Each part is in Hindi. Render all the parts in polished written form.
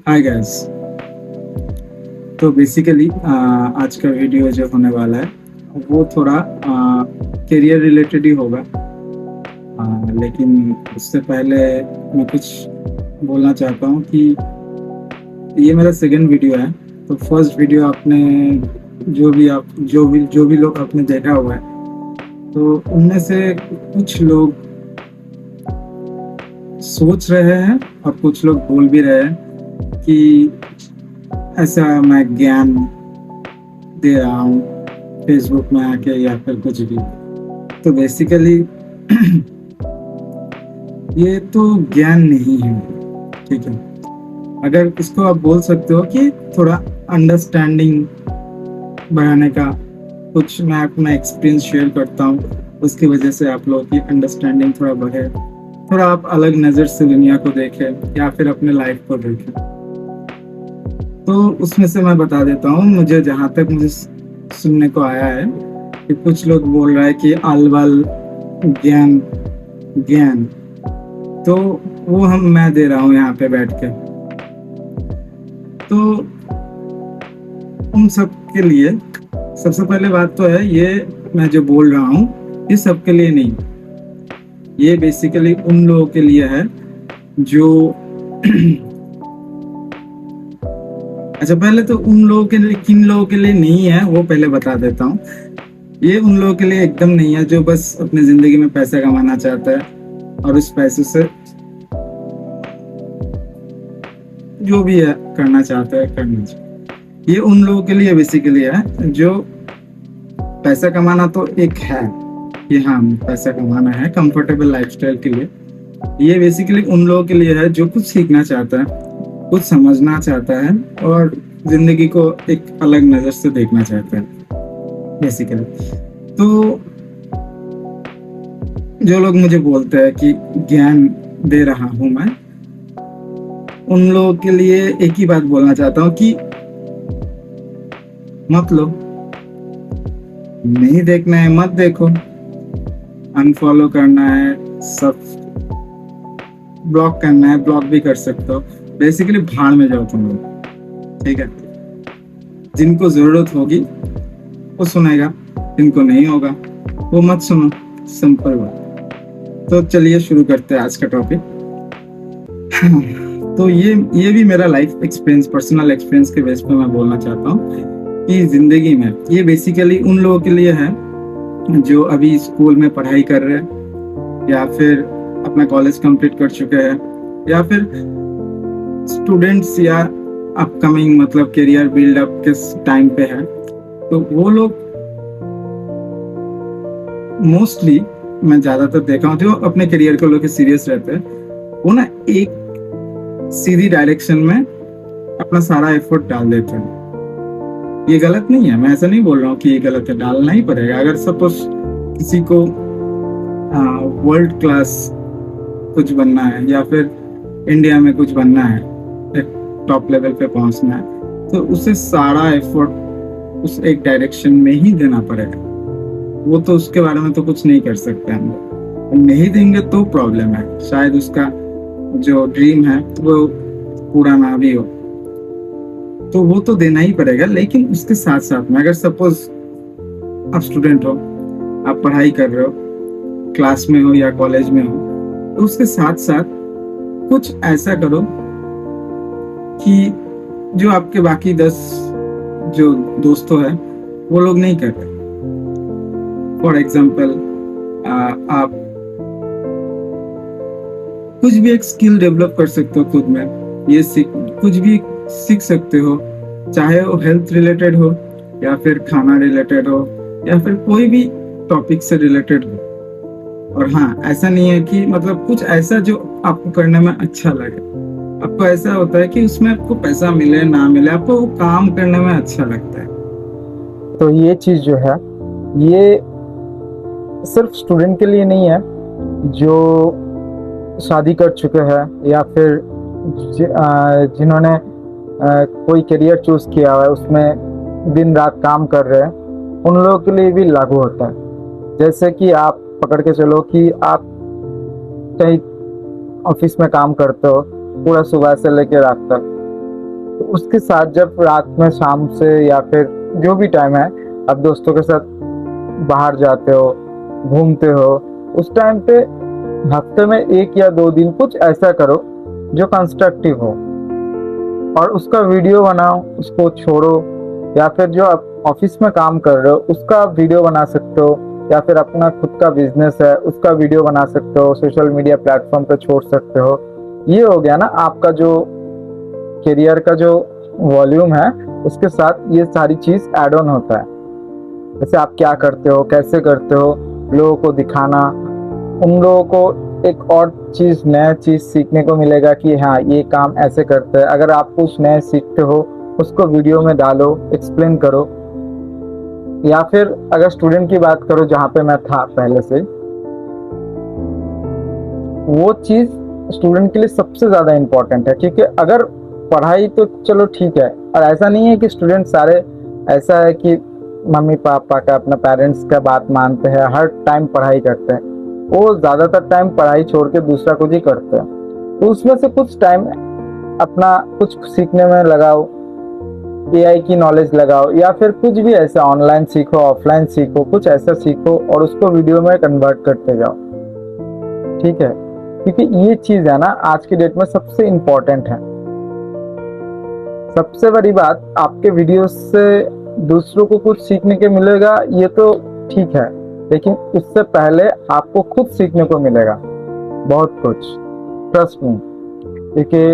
Hi guys. तो बेसिकली आज का वीडियो जो होने वाला है वो थोड़ा करियर रिलेटेड ही होगा। लेकिन उससे पहले मैं कुछ बोलना चाहता हूँ कि ये मेरा सेकंड वीडियो है। तो फर्स्ट वीडियो आपने जो भी लोग आपने देखा हुआ है, तो उनमें से कुछ लोग सोच रहे हैं और कुछ लोग बोल भी रहे हैं कि ऐसा मैं ज्ञान दे रहा हूँ फेसबुक में आके या फिर कुछ भी। तो बेसिकली ये तो ज्ञान नहीं है, ठीक है। अगर इसको आप बोल सकते हो कि थोड़ा अंडरस्टैंडिंग बढ़ाने का कुछ मैं अपना एक्सपीरियंस शेयर करता हूँ, उसकी वजह से आप लोगों की अंडरस्टैंडिंग थोड़ा बढ़े, थोड़ा आप अलग नज़र से दुनिया को देखें या फिर अपने लाइफ को देखें। तो उसमें से मैं बता देता हूँ, मुझे जहाँ तक मुझे सुनने को आया है कि कुछ लोग बोल रहा है कि अलवल ज्ञान ज्ञान, तो वो मैं दे रहा हूँ यहाँ पे बैठ के। तो उन सब के लिए सबसे पहले बात तो है, ये मैं जो बोल रहा हूँ ये सबके लिए नहीं, ये बेसिकली उन लोगों के लिए है जो अच्छा, पहले तो उन लोगों के लिए, किन लोगों के लिए नहीं है वो पहले बता देता हूँ। ये उन लोगों के लिए एकदम नहीं है जो बस अपनी जिंदगी में पैसा कमाना चाहता है और उस पैसे से जो भी है करना चाहता है करना चाहिए। ये उन लोगों के लिए बेसिकली है जो पैसा कमाना तो एक है कि हाँ पैसा कमाना है कंफर्टेबल लाइफस्टाइल के लिए। ये बेसिकली उन लोगों के लिए है जो कुछ सीखना चाहता है, कुछ समझना चाहता है और जिंदगी को एक अलग नजर से देखना चाहता है बेसिकली। तो जो लोग मुझे बोलते हैं कि ज्ञान दे रहा हूं मैं, उन लोगों के लिए एक ही बात बोलना चाहता हूं कि मत लो, नहीं देखना है मत देखो, अनफॉलो करना है, सब ब्लॉक करना है ब्लॉक भी कर सकते हो। बेसिकली भाड़ में जाओ तुम लोग, ठीक है। जिनको जरूरत होगी वो सुनेगा, जिनको नहीं होगा वो मत सुनो, सिंपल बात। तो चलिए शुरू करते हैं आज का टॉपिक। तो ये भी मेरा लाइफ एक्सपीरियंस, पर्सनल एक्सपीरियंस के बेस पे मैं बोलना चाहता हूँ कि जिंदगी में ये बेसिकली उन लोगों के लिए है जो अभी स्कूल में पढ़ाई कर रहे हैं या फिर अपना कॉलेज कंप्लीट कर चुके हैं या फिर स्टूडेंट्स या अपकमिंग मतलब करियर बिल्डअप के टाइम पे है। तो वो लोग मोस्टली मैं ज्यादातर देखा हूँ जो अपने करियर को लेकर सीरियस रहते हैं, वो ना एक सीधी डायरेक्शन में अपना सारा एफर्ट डाल देते हैं। ये गलत नहीं है, मैं ऐसा नहीं बोल रहा हूँ कि ये गलत है, डालना ही पड़ेगा। अगर सपोज किसी को वर्ल्ड क्लास कुछ बनना है या फिर इंडिया में कुछ बनना है, एक टॉप लेवल पे पहुंचना है, तो उसे सारा एफर्ट उस एक डायरेक्शन में ही देना पड़ेगा। वो तो उसके बारे में तो कुछ नहीं कर सकते हम लोग, नहीं देंगे तो प्रॉब्लम है, शायद उसका जो ड्रीम है वो पूरा ना भी हो। तो वो तो देना ही पड़ेगा। लेकिन उसके साथ साथ में अगर सपोज आप स्टूडेंट हो, आप पढ़ाई कर रहे हो, क्लास में हो या कॉलेज में हो, तो उसके साथ साथ कुछ ऐसा करो कि जो आपके बाकी 10 जो दोस्तों हैं वो लोग नहीं कर रहे। फॉर एग्जाम्पल आप कुछ भी एक स्किल डेवलप कर सकते हो खुद में, ये कुछ भी सीख सकते हो, चाहे वो हेल्थ रिलेटेड हो या फिर खाना रिलेटेड हो या फिर कोई भी टॉपिक से रिलेटेड हो। और हाँ, ऐसा नहीं है कि मतलब कुछ ऐसा जो आपको करने में अच्छा लगे। आपको ऐसा होता है कि उसमें आपको पैसा मिले ना मिले, आपको वो काम करने में अच्छा लगता है। तो ये चीज़ जो है ये सिर्फ स्टूडेंट के लिए नहीं है जो शादी कर चुके हैं या फिर जिन्होंने कोई करियर चूज किया हुआ है उसमें दिन रात काम कर रहे हैं, उन लोगों के लिए भी लागू होता है। जैसे कि आप पकड़ के चलो कि आप कहीं ऑफिस में काम करते हो पूरा सुबह से लेकर रात तक, तो उसके साथ जब रात में शाम से या फिर जो भी टाइम है आप दोस्तों के साथ बाहर जाते हो, घूमते हो, उस टाइम पे हफ्ते में 1 या 2 दिन कुछ ऐसा करो जो कंस्ट्रक्टिव हो और उसका वीडियो बनाओ, उसको छोड़ो। या फिर जो आप ऑफिस में काम कर रहे हो उसका आप वीडियो बना सकते हो, या फिर अपना खुद का बिजनेस है उसका वीडियो बना सकते हो, सोशल मीडिया प्लेटफॉर्म पे छोड़ सकते हो। ये हो गया ना आपका जो करियर का जो वॉल्यूम है, उसके साथ ये सारी चीज ऐड ऑन होता है। जैसे आप क्या करते हो, कैसे करते हो, लोगों को दिखाना, उन लोगों को एक और चीज, नया चीज सीखने को मिलेगा कि हाँ ये काम ऐसे करते हैं। अगर आप कुछ नए सीखते हो उसको वीडियो में डालो, एक्सप्लेन करो। या फिर अगर स्टूडेंट की बात करो जहाँ पे मैं था पहले से, वो चीज स्टूडेंट के लिए सबसे ज्यादा इम्पोर्टेंट है। क्योंकि अगर पढ़ाई तो चलो ठीक है, और ऐसा नहीं है कि स्टूडेंट सारे ऐसा है कि मम्मी पापा का, अपना पेरेंट्स का बात मानते हैं, हर टाइम पढ़ाई करते हैं। वो ज्यादातर टाइम पढ़ाई छोड़ के दूसरा कुछ ही करते हैं। तो उसमें से कुछ टाइम अपना कुछ सीखने में लगाओ, एआई की नॉलेज लगाओ, या फिर कुछ भी ऐसा ऑनलाइन सीखो, ऑफलाइन सीखो, कुछ ऐसा सीखो और उसको वीडियो में कन्वर्ट करते जाओ। ठीक है, क्योंकि ये चीज है ना आज की डेट में सबसे इम्पोर्टेंट है। सबसे बड़ी बात, आपके वीडियो से दूसरों को कुछ सीखने के मिलेगा ये तो ठीक है, लेकिन उससे पहले आपको खुद सीखने को मिलेगा बहुत कुछ, ट्रस्ट मी। क्योंकि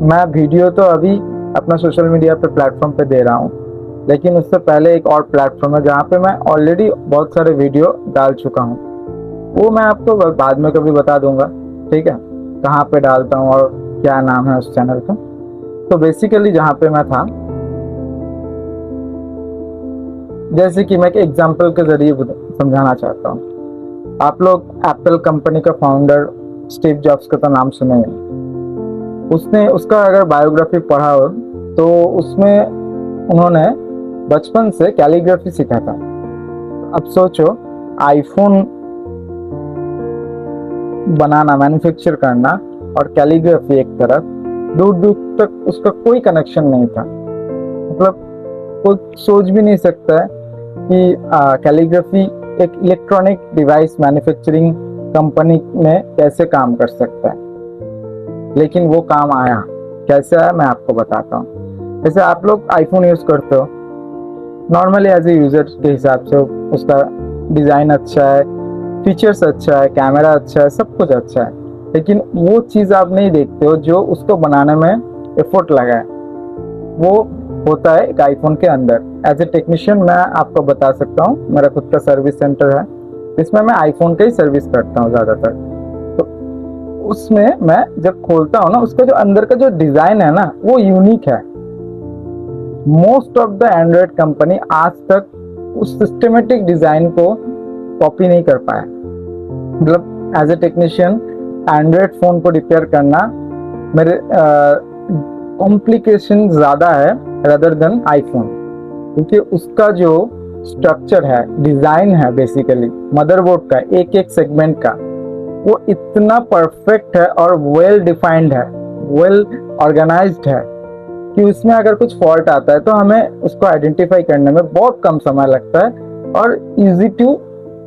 मैं वीडियो तो अभी अपना सोशल मीडिया पे प्लेटफॉर्म पे दे रहा हूँ, लेकिन उससे पहले एक और प्लेटफॉर्म है जहाँ पे मैं ऑलरेडी बहुत सारे वीडियो डाल चुका हूँ। वो मैं आपको बाद में कभी बता दूंगा, ठीक है, कहाँ पे डालता हूँ और क्या नाम है उस चैनल का। तो बेसिकली जहाँ पे मैं था, जैसे कि मैं एक एग्जांपल के जरिए समझाना चाहता हूँ। आप लोग एप्पल कंपनी का फाउंडर स्टीव जॉब्स का तो नाम सुने हैं। उसने उसका अगर बायोग्राफी पढ़ा हो तो उसमें उन्होंने बचपन से कैलीग्राफी सीखा था। अब सोचो, आईफोन बनाना, मैन्युफैक्चर करना और कैलीग्राफी एक तरफ, दूर दूर तक उसका कोई कनेक्शन नहीं था। मतलब कोई सोच भी नहीं सकता है कि कैलीग्राफी एक इलेक्ट्रॉनिक डिवाइस मैन्युफैक्चरिंग कंपनी में कैसे काम कर सकता है। लेकिन वो काम आया। कैसे आया मैं आपको बताता हूँ। जैसे आप लोग आईफोन यूज करते हो, नॉर्मली एज ए यूजर के हिसाब से उसका डिजाइन अच्छा है, फीचर्स अच्छा है, कैमरा अच्छा है, सब कुछ अच्छा है, लेकिन वो चीज आप नहीं देखते हो जो उसको बनाने में एफर्ट लगा है। वो होता है एक आईफोन के अंदर। एज ए टेक्नीशियन मैं आपको बता सकता हूँ, मेरा खुद का सर्विस सेंटर है, इसमें मैं आईफोन का ही सर्विस करता हूँ ज्यादातर। तो उसमें मैं जब खोलता हूँ ना, उसका जो अंदर का जो डिजाइन है ना वो यूनिक है। Most of the Android company आज तक उस सिस्टमेटिक डिजाइन को कॉपी नहीं कर पाया। मतलब as a technician Android phone को रिपेयर करना मेरे कॉम्प्लिकेशन ज्यादा है रदर देन आईफोन, क्योंकि उसका जो स्ट्रक्चर है, डिजाइन है, बेसिकली मदरबोर्ड का एक एक सेगमेंट का, वो इतना परफेक्ट है और वेल डिफाइंड है, वेल ऑर्गेनाइज्ड है कि उसमें अगर कुछ फॉल्ट आता है तो हमें उसको आइडेंटिफाई करने में बहुत कम समय लगता है और इजी टू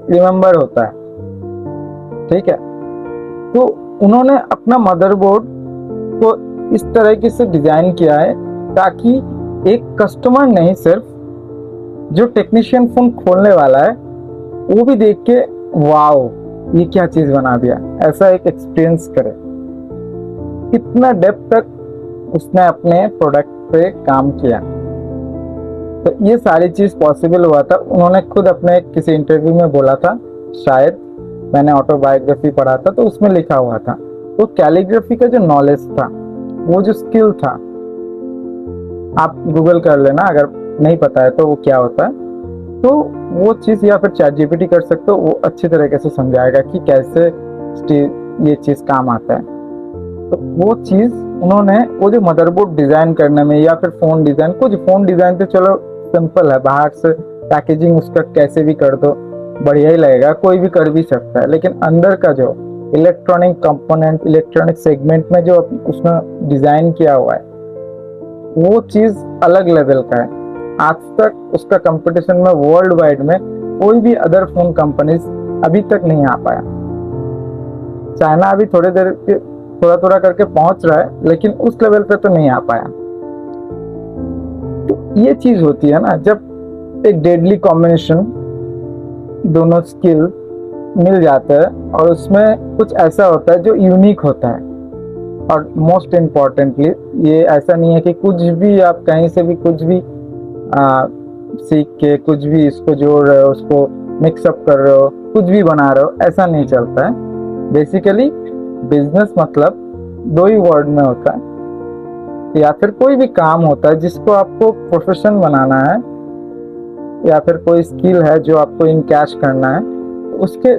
रिमेम्बर होता है। ठीक है, तो उन्होंने अपना मदरबोर्ड को इस तरह से डिजाइन किया है ताकि एक कस्टमर नहीं, सिर्फ जो टेक्नीशियन फोन खोलने वाला है वो भी देख के वाओ ये क्या चीज बना दिया, ऐसा एक एक्सपीरियंस करे। कितना डेप्थ तक उसने अपने प्रोडक्ट पे काम किया। तो ये सारी चीज पॉसिबल हुआ था। उन्होंने खुद अपने किसी इंटरव्यू में बोला था, शायद मैंने ऑटोबायोग्राफी पढ़ा था तो उसमें लिखा हुआ था, तो कैलीग्राफी का जो नॉलेज था, वो जो स्किल था, आप गूगल कर लेना अगर नहीं पता है तो वो क्या होता है, तो वो चीज, या फिर चैट जीपीटी कर सकते हो, वो अच्छी तरीके से समझाएगा कि कैसे ये चीज काम आता है। तो वो चीज उन्होंने, वो जो मदरबोर्ड डिजाइन करने में या फिर फोन डिजाइन, कुछ फोन डिजाइन तो चलो सिंपल है, बाहर से पैकेजिंग उसका कैसे भी कर दो बढ़िया ही लगेगा, कोई भी कर भी सकता है, लेकिन अंदर का जो इलेक्ट्रॉनिक कंपोनेंट, इलेक्ट्रॉनिक सेगमेंट में जो उसने डिजाइन किया हुआ है, वो चीज अलग लेवल का है। आज तक उसका कंपटीशन में वर्ल्ड वाइड में कोई भी अदर फोन कंपनीज अभी तक नहीं आ पाया। चाइना अभी थोड़ा थोड़ा करके पहुंच रहा है, लेकिन उस लेवल पे तो नहीं आ पाया। तो ये चीज होती है ना, जब एक डेडली कॉम्बिनेशन दोनों स्किल मिल जाते हैं और उसमें कुछ ऐसा होता है जो यूनिक होता है। और मोस्ट इम्पॉर्टेंटली ये ऐसा नहीं है कि कुछ भी आप कहीं से भी कुछ भी सीख के कुछ भी इसको जोड़ रहे हो, उसको मिक्सअप कर रहे हो, कुछ भी बना रहे हो, ऐसा नहीं चलता है। बेसिकली बिजनेस मतलब दो ही वर्ड में होता है, या फिर कोई भी काम होता है जिसको आपको प्रोफेशन बनाना है, या फिर कोई स्किल है जो आपको इन कैश करना है, तो उसके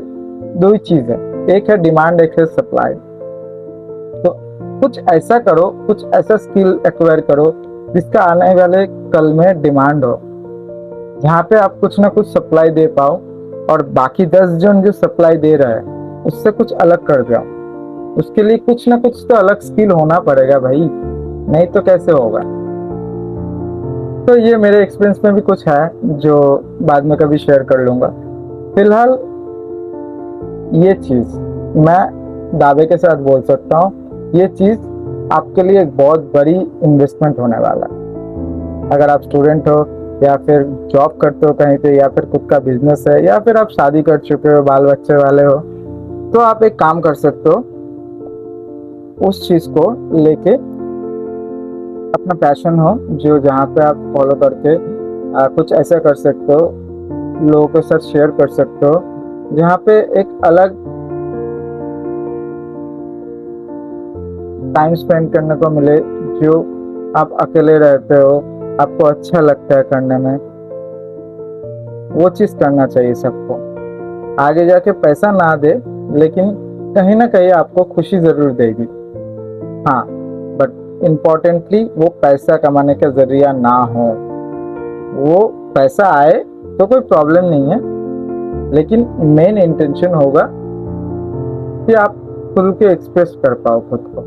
दो ही चीज है, एक है डिमांड, एक है सप्लाई। तो कुछ ऐसा करो, कुछ ऐसा स्किल एक्वायर करो जिसका आने वाले कल में डिमांड हो, जहाँ पे आप कुछ ना कुछ सप्लाई दे पाओ और बाकी 10 जन जो सप्लाई दे रहा है उससे कुछ अलग कर जाओ। उसके लिए कुछ ना कुछ तो अलग स्किल होना पड़ेगा भाई, नहीं तो कैसे होगा। तो ये मेरे एक्सपीरियंस में भी कुछ है जो बाद में कभी शेयर कर लूंगा। फिलहाल ये चीज मैं दावे के साथ बोल सकता हूँ, ये चीज आपके लिए एक बहुत बड़ी इन्वेस्टमेंट होने वाला है। अगर आप स्टूडेंट हो या फिर जॉब करते हो कहीं पे, या फिर खुद का बिजनेस है, या फिर आप शादी कर चुके हो, बाल बच्चे वाले हो, तो आप एक काम कर सकते हो, उस चीज को लेके अपना पैशन हो जो जहाँ पे आप फॉलो करके कुछ ऐसा कर सकते हो, लोगों के साथ शेयर कर सकते हो, जहाँ पे एक अलग टाइम स्पेंड करने को मिले, जो आप अकेले रहते हो, आपको अच्छा लगता है करने में, वो चीज करना चाहिए सबको। आगे जाके पैसा ना दे, लेकिन कहीं ना कहीं आपको खुशी जरूर देगी। हाँ, बट इम्पोर्टेंटली वो पैसा कमाने का जरिया ना हो। वो पैसा आए तो कोई प्रॉब्लम नहीं है, लेकिन मेन इंटेंशन होगा कि आप खुल के एक्सप्रेस कर पाओ खुद को,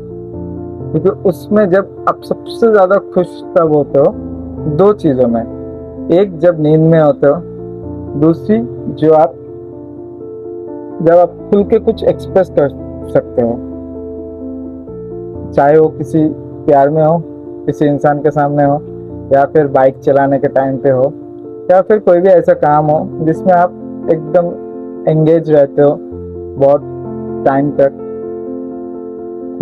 क्योंकि उसमें जब आप सबसे ज्यादा खुश तब होते हो दो चीजों में, एक जब नींद में होते हो, दूसरी जब आप खुल के कुछ एक्सप्रेस कर सकते हो, चाहे वो किसी प्यार में हो, किसी इंसान के सामने हो, या फिर बाइक चलाने के टाइम पे हो, या फिर कोई भी ऐसा काम हो जिसमें आप एकदम एंगेज रहते हो, बहुत टाइम तक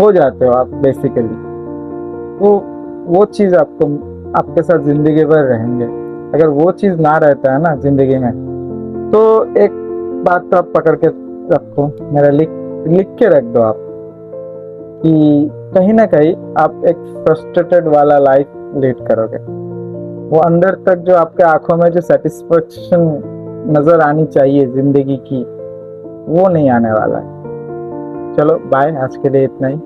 हो जाते हो आप बेसिकली। वो चीज आपके साथ जिंदगी भर रहेंगे। अगर वो चीज ना रहता है ना जिंदगी में, तो एक बात तो आप पकड़ के रखो, मेरा लिख के रख दो आप, कि कहीं ना कहीं आप एक फ्रस्ट्रेटेड वाला लाइफ लीड करोगे। वो अंदर तक जो आपके आंखों में जो सेटिस्फेक्शन नजर आनी चाहिए जिंदगी की, वो नहीं आने वाला है। चलो बाय, आज के लिए इतना ही।